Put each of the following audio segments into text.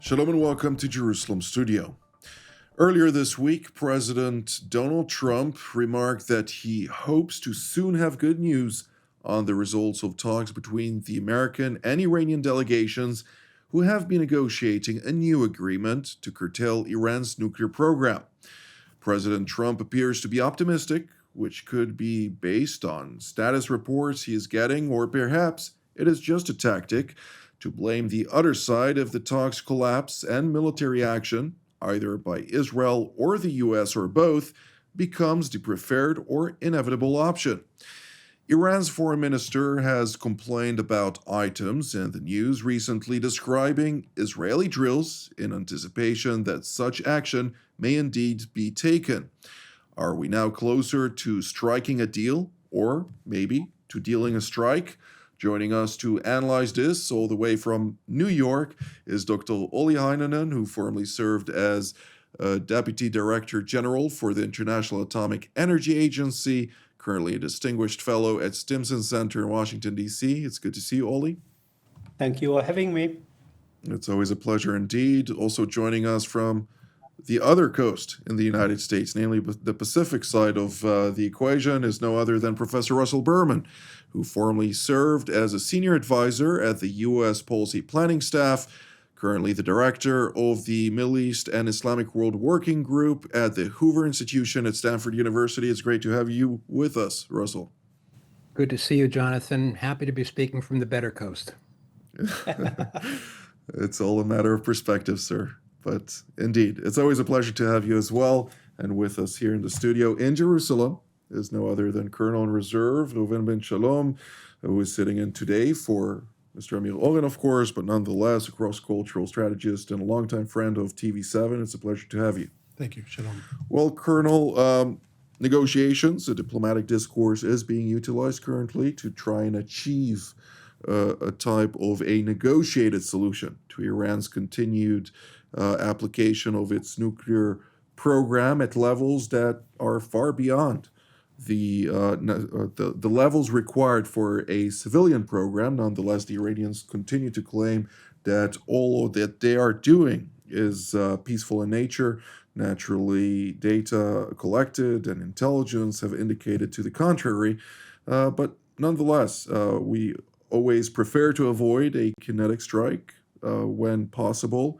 Shalom and welcome to Jerusalem Studio. Earlier this week, President Donald Trump remarked that he hopes to soon have good news on the results of talks between the American and Iranian delegations who have been negotiating a new agreement to curtail Iran's nuclear program. President Trump appears to be optimistic, which could be based on status reports he is getting, or perhaps it is just a tactic to blame the other side if the talks collapse and military action, either by Israel or the US or both, becomes the preferred or inevitable option. Iran's foreign minister has complained about items in the news recently describing Israeli drills in anticipation that such action may indeed be taken. Are we now closer to striking a deal, or maybe to dealing a strike? Joining us to analyze this all the way from New York is Dr. Olli Heinonen, who formerly served as Deputy Director General for the International Atomic Energy Agency, currently a Distinguished Fellow at Stimson Center in Washington, D.C. It's good to see you, Olli. Thank you for having me. It's always a pleasure indeed. Also joining us from the other coast in the United States, namely the Pacific side of the equation, is no other than Professor Russell Berman, who formerly served as a senior advisor at the U.S. Policy Planning Staff, currently the director of the Middle East and Islamic World Working Group at the Hoover Institution at Stanford University. It's great to have you with us, Russell. Good to see you, Jonathan. Happy to be speaking from the better coast. It's all a matter of perspective, sir. But indeed, it's always a pleasure to have you as well. And with us here in the studio in Jerusalem is no other than Colonel in Reserve, Ben Shalom, who is sitting in today for Mr. Amir Oren, of course, but nonetheless a cross-cultural strategist and a longtime friend of TV7. It's a pleasure to have you. Thank you. Shalom. Well, Colonel, negotiations, a diplomatic discourse is being utilized currently to try and achieve a type of a negotiated solution to Iran's continued application of its nuclear program at levels that are far beyond the levels required for a civilian program. Nonetheless, the Iranians continue to claim that all that they are doing is peaceful in nature. Naturally, data collected and intelligence have indicated to the contrary. But nonetheless, we always prefer to avoid a kinetic strike when possible.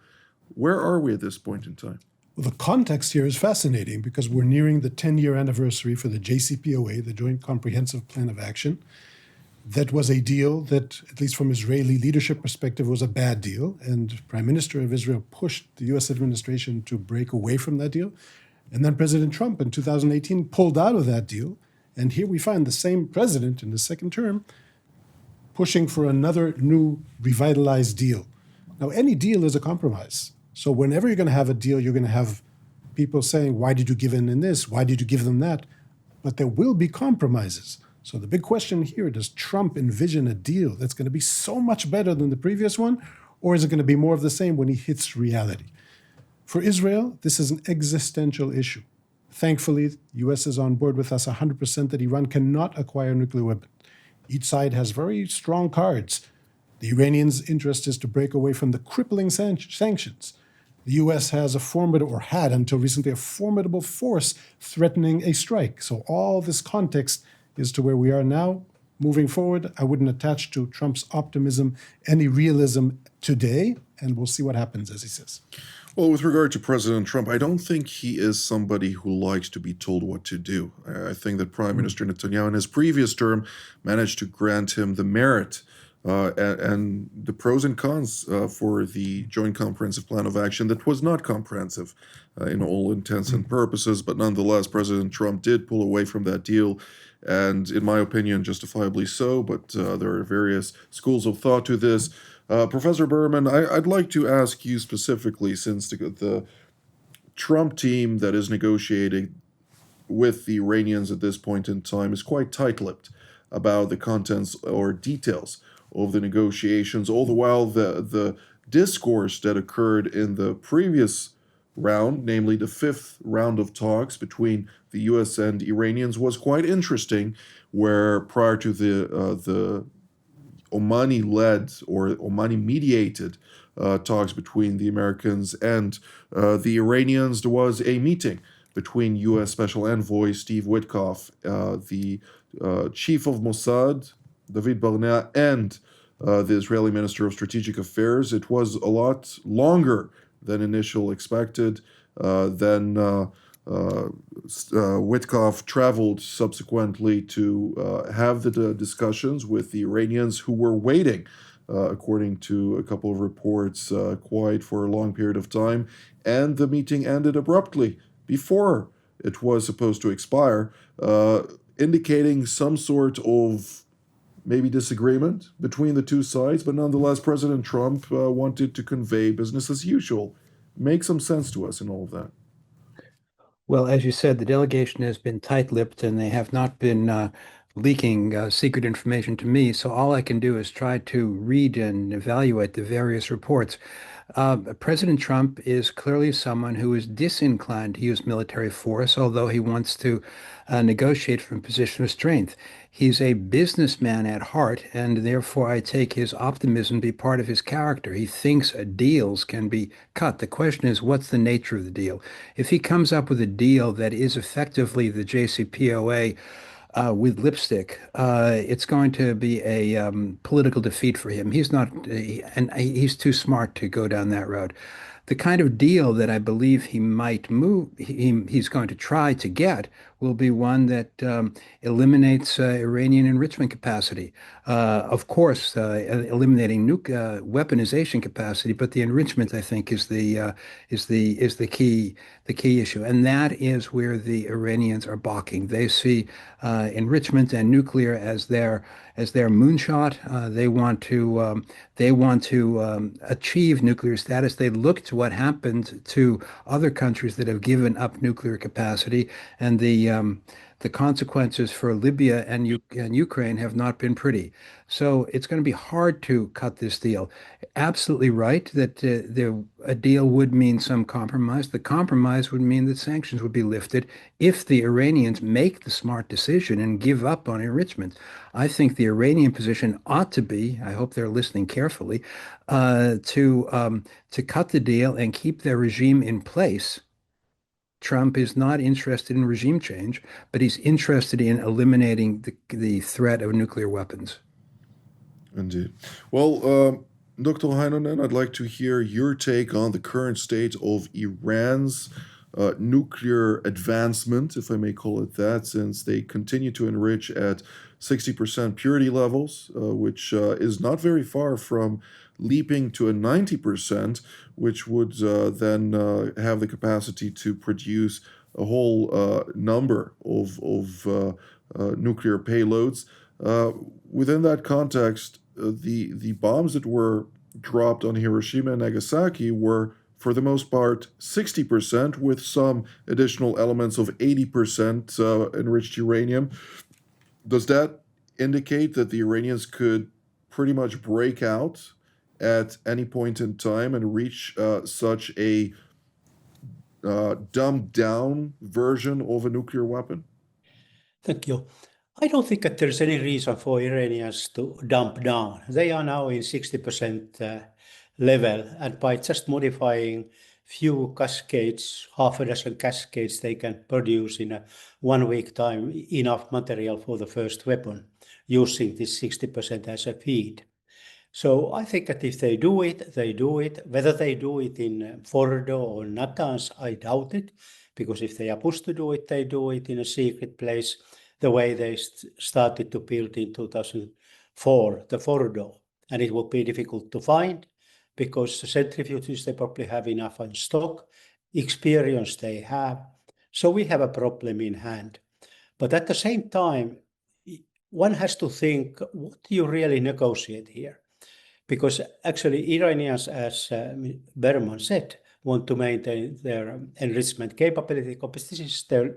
Where are we at this point in time? Well, the context here is fascinating because we're nearing the 10-year anniversary for the JCPOA, the Joint Comprehensive Plan of Action. That was a deal that, at least from Israeli leadership perspective, was a bad deal. And Prime Minister of Israel pushed the U.S. administration to break away from that deal. And then President Trump in 2018 pulled out of that deal. And here we find the same president in the second term pushing for another new revitalized deal. Now, any deal is a compromise. So whenever you're going to have a deal, you're going to have people saying, why did you give in this? Why did you give them that? But there will be compromises. So the big question here, does Trump envision a deal that's going to be so much better than the previous one? Or is it going to be more of the same when he hits reality? For Israel, this is an existential issue. Thankfully, the U.S. is on board with us 100% that Iran cannot acquire a nuclear weapon. Each side has very strong cards. The Iranians' interest is to break away from the crippling sanctions. The U.S. has a formidable, or had until recently, a formidable force threatening a strike. So all this context is to where we are now. Moving forward, I wouldn't attach to Trump's optimism any realism today, and we'll see what happens, as he says. Well, with regard to President Trump, I don't think he is somebody who likes to be told what to do. I think that Prime Minister Netanyahu in his previous term managed to grant him the merit and the pros and cons for the Joint Comprehensive Plan of Action that was not comprehensive in all intents and purposes. But nonetheless, President Trump did pull away from that deal, and in my opinion, justifiably so. But there are various schools of thought to this. Professor Berman, I'd like to ask you specifically, since the Trump team that is negotiating with the Iranians at this point in time is quite tight-lipped about the contents or details of the negotiations, all the while the discourse that occurred in the previous round, namely the fifth round of talks between the U.S. and Iranians, was quite interesting, where prior to the Omani-led or Omani-mediated talks between the Americans and the Iranians. There was a meeting between U.S. Special Envoy Steve Witkoff, the chief of Mossad, David Barnea, and the Israeli Minister of Strategic Affairs. It was a lot longer than initial expected. Then Witkoff traveled subsequently to have the discussions with the Iranians, who were waiting, according to a couple of reports, quite for a long period of time. And the meeting ended abruptly before it was supposed to expire, indicating some sort of maybe disagreement between the two sides, but nonetheless, President Trump wanted to convey business as usual. Make some sense to us in all of that. Well, as you said, the delegation has been tight-lipped and they have not been leaking secret information to me. So all I can do is try to read and evaluate the various reports. President Trump is clearly someone who is disinclined to use military force, although he wants to negotiate from a position of strength. He's a businessman at heart, and therefore I take his optimism to be part of his character. He thinks deals can be cut. The question is, what's the nature of the deal? If he comes up with a deal that is effectively the JCPOA with lipstick, it's going to be a political defeat for him. He's too smart to go down that road. The kind of deal that I believe he's going to try to get will be one that eliminates Iranian enrichment capacity. Of course, eliminating nuclear weaponization capacity, but the enrichment, I think, is the key issue, and that is where the Iranians are balking. They see enrichment and nuclear as their moonshot. They want to achieve nuclear status. They look to what happened to other countries that have given up nuclear capacity, and the consequences for Libya and Ukraine have not been pretty. So it's going to be hard to cut this deal. Absolutely right that a deal would mean some compromise. The compromise would mean that sanctions would be lifted if the Iranians make the smart decision and give up on enrichment. I think the Iranian position ought to be, I hope they're listening carefully, to cut the deal and keep their regime in place. Trump is not interested in regime change, but he's interested in eliminating the threat of nuclear weapons. Indeed. Well, Dr. Heinonen, I'd like to hear your take on the current state of Iran's nuclear advancement, if I may call it that, since they continue to enrich at 60% purity levels, which is not very far from leaping to a 90%, which would then have the capacity to produce a whole number of nuclear payloads. Within that context, the bombs that were dropped on Hiroshima and Nagasaki were, for the most part, 60%, with some additional elements of 80% enriched uranium. Does that indicate that the Iranians could pretty much break out at any point in time and reach such a dumbed down version of a nuclear weapon? Thank you. I don't think that there's any reason for Iranians to dump down. They are now in 60% level, and by just modifying few cascades, half a dozen cascades, they can produce in a 1 week time enough material for the first weapon, using this 60% as a feed. So I think that if they do it, they do it. Whether they do it in Fordo or Natanz, I doubt it, because if they are pushed to do it, they do it in a secret place, the way they started to build in 2004, the Fordo. And it will be difficult to find, because the centrifuges, they probably have enough in stock, experience they have. So we have a problem in hand. But at the same time, one has to think, what do you really negotiate here? Because actually Iranians, as Berman said, want to maintain their enrichment capability, because this is their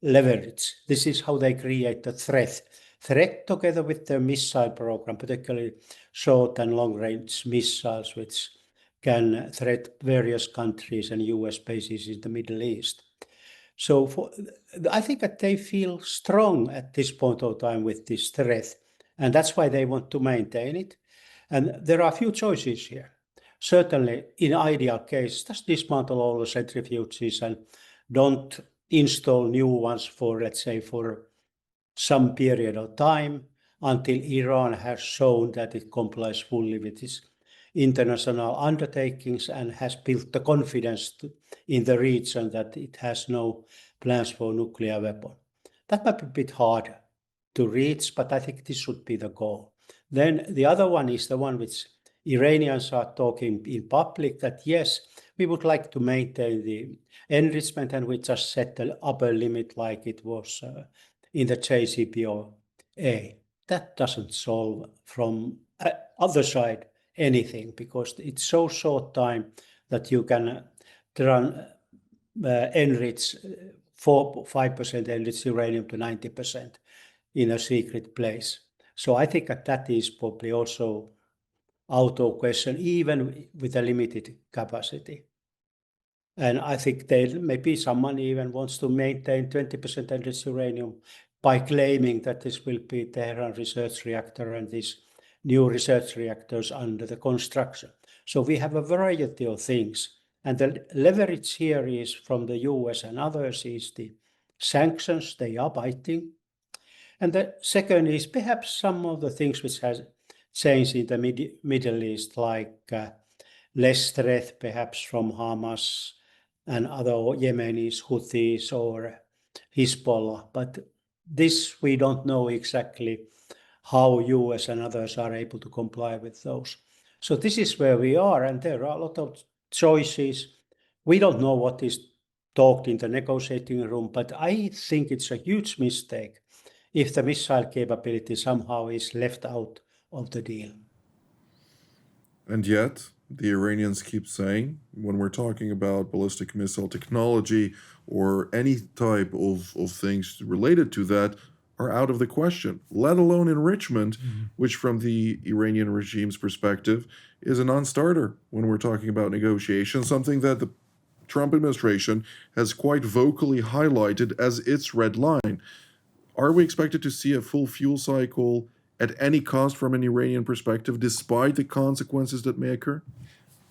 leverage. This is how they create the threat. Threat together with their missile program, particularly short and long-range missiles, which can threat various countries and US bases in the Middle East. So I think that they feel strong at this point of time with this threat. And that's why they want to maintain it. And there are a few choices here. Certainly, in ideal case, just dismantle all the centrifuges and don't install new ones for, let's say, for some period of time until Iran has shown that it complies fully with its international undertakings and has built the confidence in the region that it has no plans for nuclear weapon. That might be a bit hard to reach, but I think this should be the goal. Then the other one is the one which Iranians are talking in public, that yes, we would like to maintain the enrichment, and we just set the upper limit like it was in the JCPOA. That doesn't solve from other side anything, because it's so short time that you can enrich 5% enriched uranium to 90% in a secret place. So I think that is probably also out of question, even with a limited capacity. And I think maybe someone even wants to maintain 20% enriched uranium by claiming that this will be Tehran research reactor and these new research reactors under the construction. So we have a variety of things. And the leverage here is from the US and others is the sanctions. They are biting. And the second is perhaps some of the things which has changed in the Middle East, like less threat perhaps from Hamas and other Yemenis, Houthis or Hezbollah. But this we don't know exactly how US and others are able to comply with those. So this is where we are, and there are a lot of choices. We don't know what is talked in the negotiating room, but I think it's a huge mistake if the missile capability somehow is left out of the deal. And yet, the Iranians keep saying, when we're talking about ballistic missile technology or any type of things related to that, are out of the question, let alone enrichment, which from the Iranian regime's perspective is a non-starter when we're talking about negotiations, something that the Trump administration has quite vocally highlighted as its red line. Are we expected to see a full fuel cycle at any cost from an Iranian perspective, despite the consequences that may occur?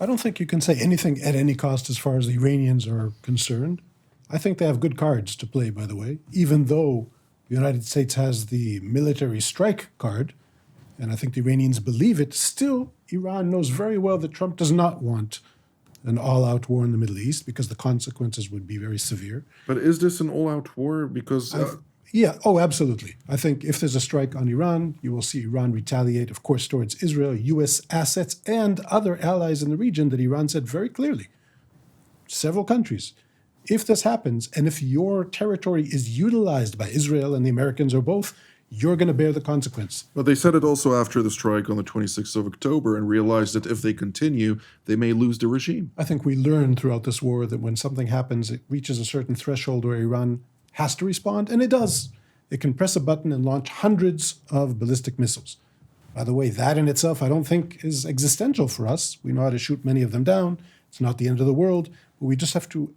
I don't think you can say anything at any cost as far as the Iranians are concerned. I think they have good cards to play, by the way, even though the United States has the military strike card, and I think the Iranians believe it. Still, Iran knows very well that Trump does not want an all-out war in the Middle East because the consequences would be very severe. But is this an all-out war? Because... absolutely. I think if there's a strike on Iran, you will see Iran retaliate, of course, towards Israel, U.S. assets, and other allies in the region that Iran said very clearly. Several countries. If this happens, and if your territory is utilized by Israel and the Americans or both, you're going to bear the consequence. But they said it also after the strike on the 26th of October and realized that if they continue, they may lose the regime. I think we learned throughout this war that when something happens, it reaches a certain threshold where Iran has to respond, and it does. It can press a button and launch hundreds of ballistic missiles. By the way, that in itself I don't think is existential for us. We know how to shoot many of them down. It's not the end of the world. But we just have to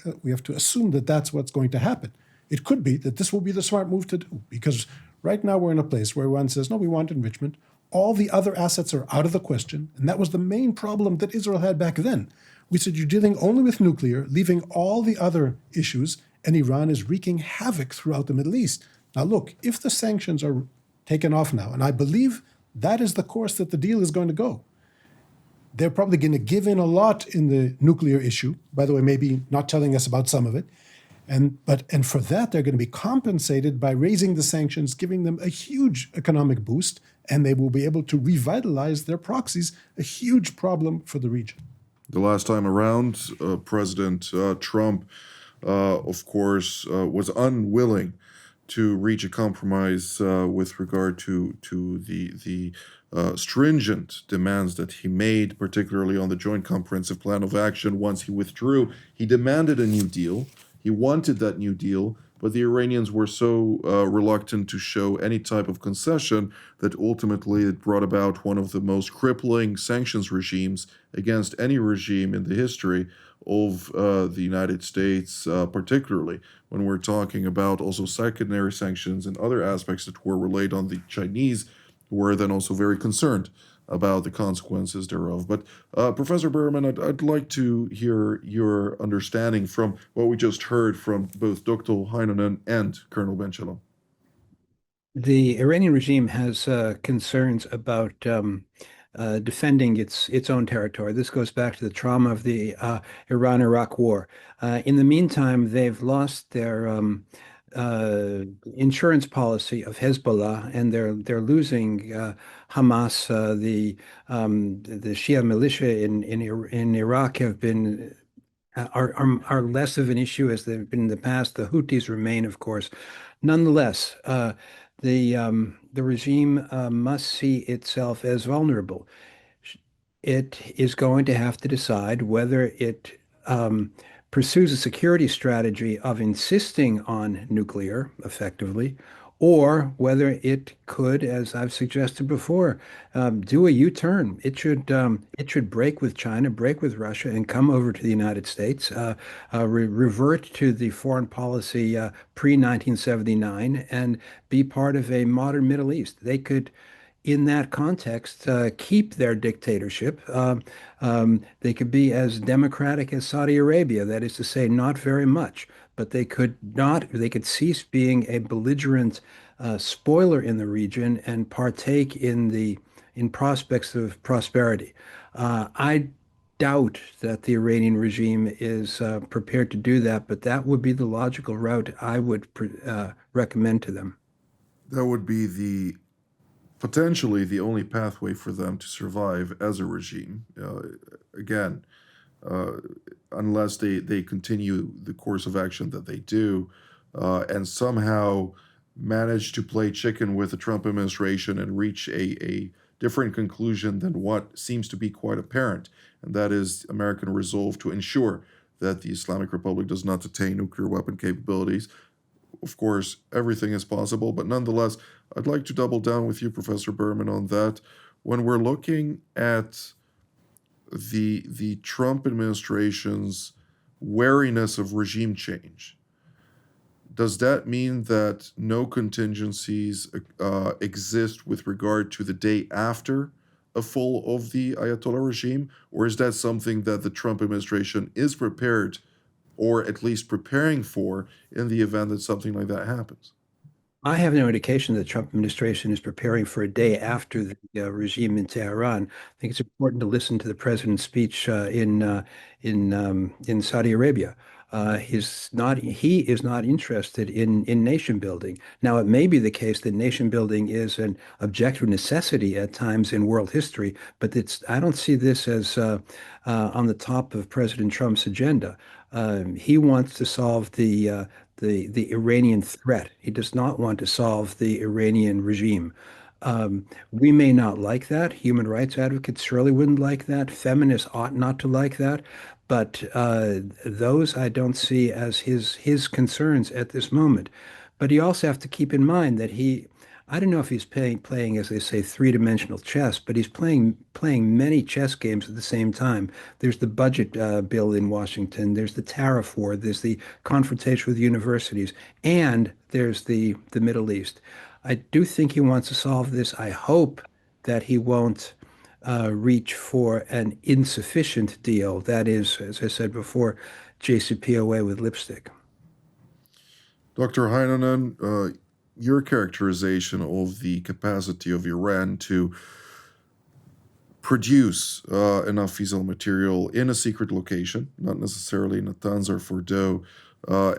assume that that's what's going to happen. It could be that this will be the smart move to do, because right now we're in a place where Iran says, no, we want enrichment. All the other assets are out of the question, and that was the main problem that Israel had back then. We said you're dealing only with nuclear, leaving all the other issues, and Iran is wreaking havoc throughout the Middle East. Now look, if the sanctions are taken off now, and I believe that is the course that the deal is going to go, they're probably going to give in a lot in the nuclear issue, by the way, maybe not telling us about some of it, and for that they're going to be compensated by raising the sanctions, giving them a huge economic boost, and they will be able to revitalize their proxies, a huge problem for the region. The last time around, President Trump, of course, was unwilling to reach a compromise with regard to the stringent demands that he made, particularly on the Joint Comprehensive Plan of Action. Once he withdrew, he demanded a new deal. He wanted that new deal, but the Iranians were so reluctant to show any type of concession that ultimately it brought about one of the most crippling sanctions regimes against any regime in the history of the United States, particularly when we're talking about also secondary sanctions and other aspects that were relayed on the Chinese were then also very concerned about the consequences thereof. But Professor Berman, I'd like to hear your understanding from what we just heard from both Dr. Heinonen and Colonel Ben Shalom. The Iranian regime has concerns about defending its own territory. This goes back to the trauma of the Iran-Iraq War. In the meantime, they've lost their insurance policy of Hezbollah, and they're losing Hamas. The Shia militia in Iraq have been are less of an issue as they've been in the past. The Houthis remain, of course. Nonetheless, the regime must see itself as vulnerable. It is going to have to decide whether it pursues a security strategy of insisting on nuclear effectively, or whether it could, as I've suggested before, do a U-turn. It should break with China, break with Russia, and come over to the United States, revert to the foreign policy pre-1979, and be part of a modern Middle East. They could, in that context, keep their dictatorship. They could be as democratic as Saudi Arabia, that is to say, not very much, but they could cease being a belligerent spoiler in the region and partake in prospects of prosperity. I doubt that the Iranian regime is prepared to do that, but that would be the logical route I would recommend to them. That would be potentially the only pathway for them to survive as a regime. Again, unless they continue the course of action that they do, and somehow manage to play chicken with the Trump administration and reach a different conclusion than what seems to be quite apparent, and that is American resolve to ensure that the Islamic Republic does not attain nuclear weapon capabilities. Of course, everything is possible, but nonetheless, I'd like to double down with you, Professor Berman, on that. When we're looking at the Trump administration's wariness of regime change, does that mean that no contingencies exist with regard to the day after a fall of the Ayatollah regime? Or is that something that the Trump administration is prepared, or at least preparing for, in the event that something like that happens? I have no indication that the Trump administration is preparing for a day after the regime in Tehran. I think it's important to listen to the president's speech in Saudi Arabia. He is not interested in nation building. Now, it may be the case that nation building is an objective necessity at times in world history, but I don't see this as on the top of President Trump's agenda. He wants to solve the Iranian threat. He does not want to solve the Iranian regime. We may not like that. Human rights advocates surely wouldn't like that. Feminists ought not to like that. But those I don't see as his concerns at this moment. But you also have to keep in mind that I don't know if he's playing, as they say, three-dimensional chess, but he's playing many chess games at the same time. There's the budget bill in Washington. There's the tariff war. There's the confrontation with universities, and there's the Middle East. I do think he wants to solve this. I hope that he won't reach for an insufficient deal. That is, as I said before, JCPOA with lipstick. Dr. Heinonen, your characterization of the capacity of Iran to produce enough fissile material in a secret location, not necessarily in Natanz or Fordow,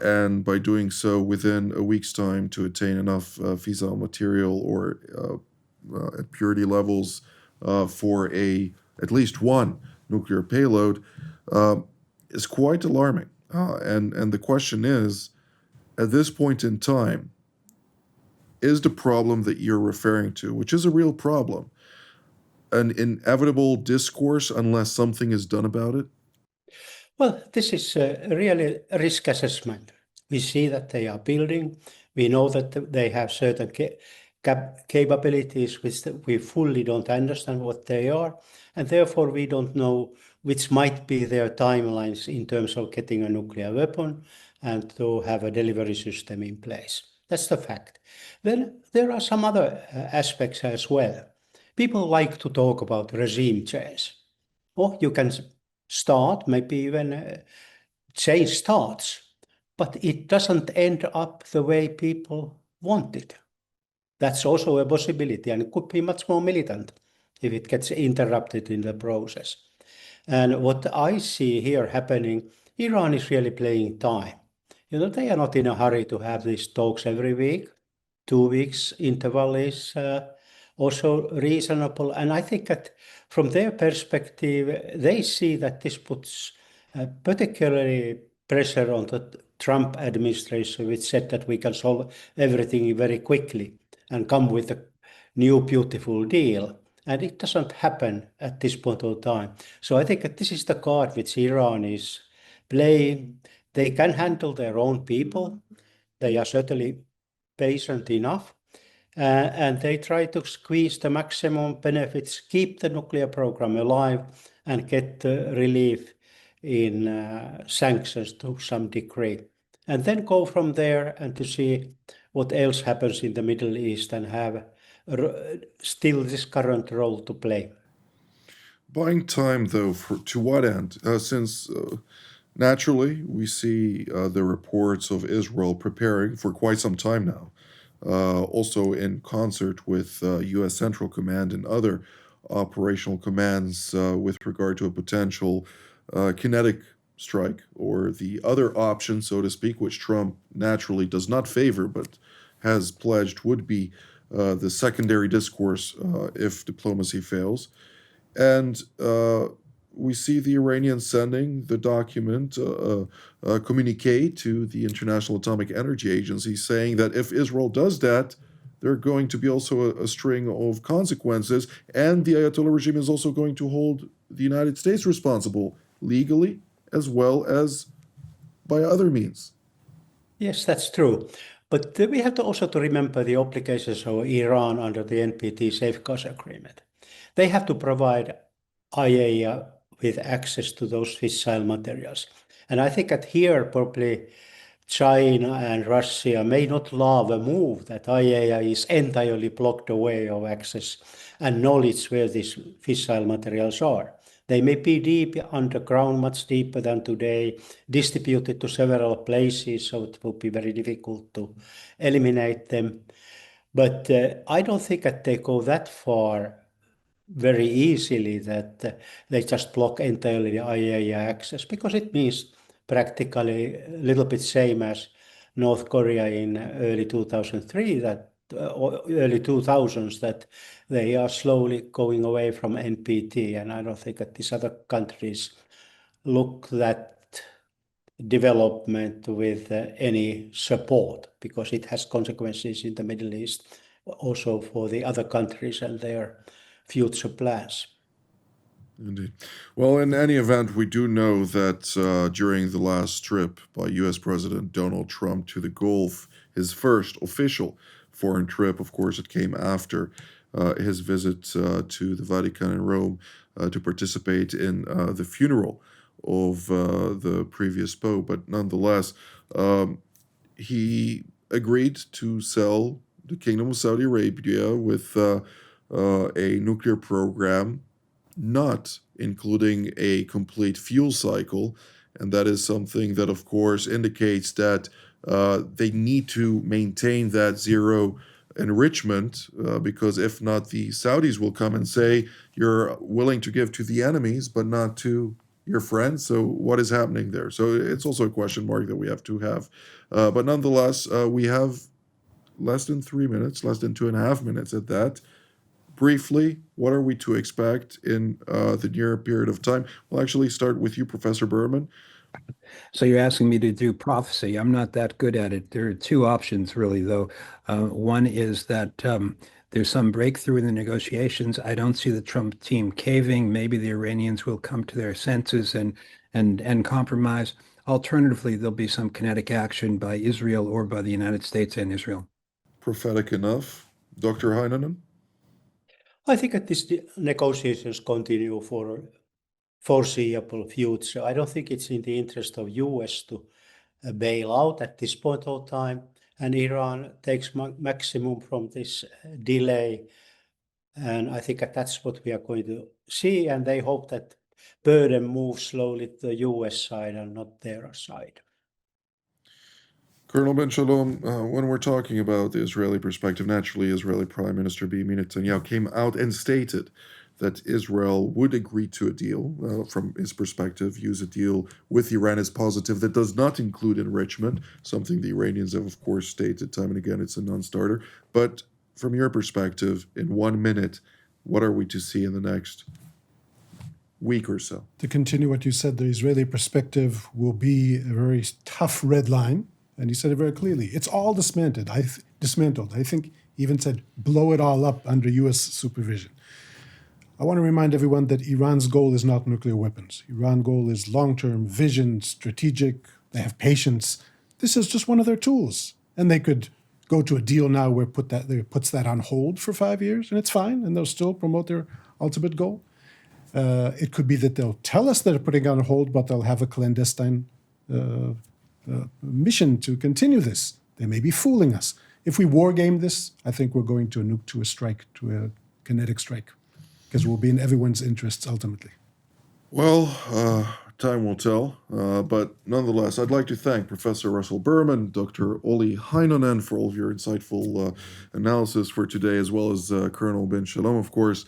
and by doing so within a week's time to attain enough fissile material or at purity levels for at least one nuclear payload, is quite alarming. And the question is, at this point in time, is the problem that you're referring to, which is a real problem, an inevitable discourse unless something is done about it? Well, this is really a risk assessment. We see that they are building. We know that they have certain capabilities which we fully don't understand what they are, and therefore we don't know which might be their timelines in terms of getting a nuclear weapon and to have a delivery system in place. That's the fact. Then there are some other aspects as well. People like to talk about regime change. Or you can start, maybe even change starts, but it doesn't end up the way people want it. That's also a possibility, and it could be much more militant if it gets interrupted in the process. And what I see here happening, Iran is really playing time. They are not in a hurry to have these talks every week. 2 weeks interval is also reasonable. And I think that from their perspective, they see that this puts particularly pressure on the Trump administration, which said that we can solve everything very quickly and come with a new beautiful deal. And it doesn't happen at this point of time. So I think that this is the card which Iran is playing. They can handle their own people. They are certainly patient enough. And they try to squeeze the maximum benefits, keep the nuclear program alive, and get relief in sanctions to some degree. And then go from there and to see what else happens in the Middle East and have still this current role to play. Buying time, though, to what end? Since naturally we see the reports of Israel preparing for quite some time now, also in concert with U.S. Central Command and other operational commands with regard to a potential kinetic strike, or the other option, so to speak, which Trump naturally does not favor but has pledged would be the secondary discourse if diplomacy fails. And we see the Iranians sending the document, communique to the International Atomic Energy Agency, saying that if Israel does that, there are going to be also a string of consequences, and the Ayatollah regime is also going to hold the United States responsible legally as well as by other means. Yes, that's true. But we have to also to remember the obligations of Iran under the NPT Safeguards Agreement. They have to provide IAEA with access to those fissile materials. And I think that here probably China and Russia may not love a move that IAEA is entirely blocked away of access and knowledge where these fissile materials are. They may be deep underground, much deeper than today, distributed to several places, so it will be very difficult to eliminate them. But I don't think that they go that far very easily that they just block entirely the IAEA access, because it means practically a little bit same as North Korea in early 2003, early 2000s, that they are slowly going away from NPT. And I don't think that these other countries look that development with any support, because it has consequences in the Middle East also for the other countries and their future plans. Indeed. Well, in any event, we do know that during the last trip by U.S. President Donald Trump to the Gulf, his first official foreign trip, of course, it came after his visit to the Vatican in Rome to participate in the funeral of the previous Pope. But nonetheless, he agreed to sell the Kingdom of Saudi Arabia with a nuclear program, not including a complete fuel cycle. And that is something that, of course, indicates that they need to maintain that zero enrichment, because if not, the Saudis will come and say, you're willing to give to the enemies, but not to your friends. So what is happening there? So it's also a question mark that we have to have. But nonetheless, we have less than 3 minutes, less than 2.5 minutes at that. Briefly, what are we to expect in the near period of time? We'll actually start with you, Professor Berman. So you're asking me to do prophecy. I'm not that good at it. There are two options, really, though. One is that there's some breakthrough in the negotiations. I don't see the Trump team caving. Maybe the Iranians will come to their senses and compromise. Alternatively, there'll be some kinetic action by Israel or by the United States and Israel. Prophetic enough. Dr. Heinonen? I think that these negotiations continue for a foreseeable future. I don't think it's in the interest of US to bail out at this point of time. and Iran takes maximum from this delay. And I think that's what we are going to see, and they hope that burden moves slowly to the US side and not their side. Colonel Ben Shalom, when we're talking about the Israeli perspective, naturally, Israeli Prime Minister Benjamin Netanyahu came out and stated that Israel would agree to a deal. From his perspective, use a deal with Iran as positive that does not include enrichment, something the Iranians have, of course, stated time and again it's a non-starter. But from your perspective, in 1 minute, what are we to see in the next week or so? To continue what you said, the Israeli perspective will be a very tough red line. And he said it very clearly. It's all dismantled. I think he even said, blow it all up under U.S. supervision. I want to remind everyone that Iran's goal is not nuclear weapons. Iran's goal is long-term vision, strategic. They have patience. This is just one of their tools. And they could go to a deal now where puts that on hold for 5 years, and it's fine, and they'll still promote their ultimate goal. It could be that they'll tell us they're putting it on hold, but they'll have a clandestine mission to continue this. They may be fooling us. If we war game this, I think we're going to a nuke, to a strike, to a kinetic strike, because it will be in everyone's interests ultimately. Well, time will tell. But nonetheless, I'd like to thank Professor Russell Berman, Dr. Olli Heinonen for all of your insightful analysis for today, as well as Colonel Ben Shalom, of course.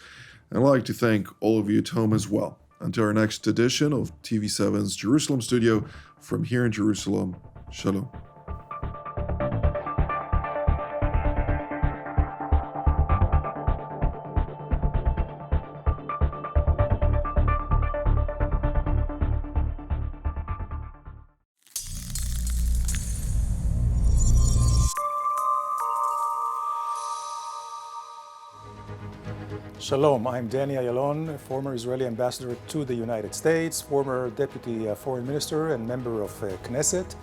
And I'd like to thank all of you at home as well. Until our next edition of TV7's Jerusalem Studio, from here in Jerusalem, Shalom. Shalom, I'm Danny Ayalon, former Israeli ambassador to the United States, former deputy foreign minister and member of Knesset.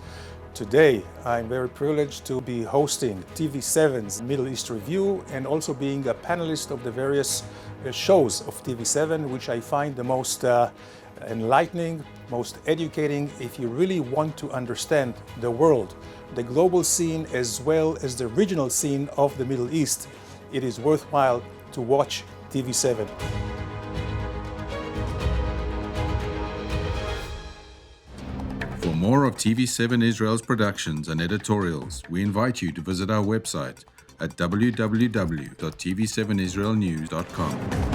Today, I'm very privileged to be hosting TV7's Middle East Review and also being a panelist of the various shows of TV7, which I find the most enlightening, most educating if you really want to understand the world, the global scene as well as the regional scene of the Middle East. It is worthwhile to watch TV7. For more of TV7 Israel's productions and editorials, we invite you to visit our website at www.tv7israelnews.com.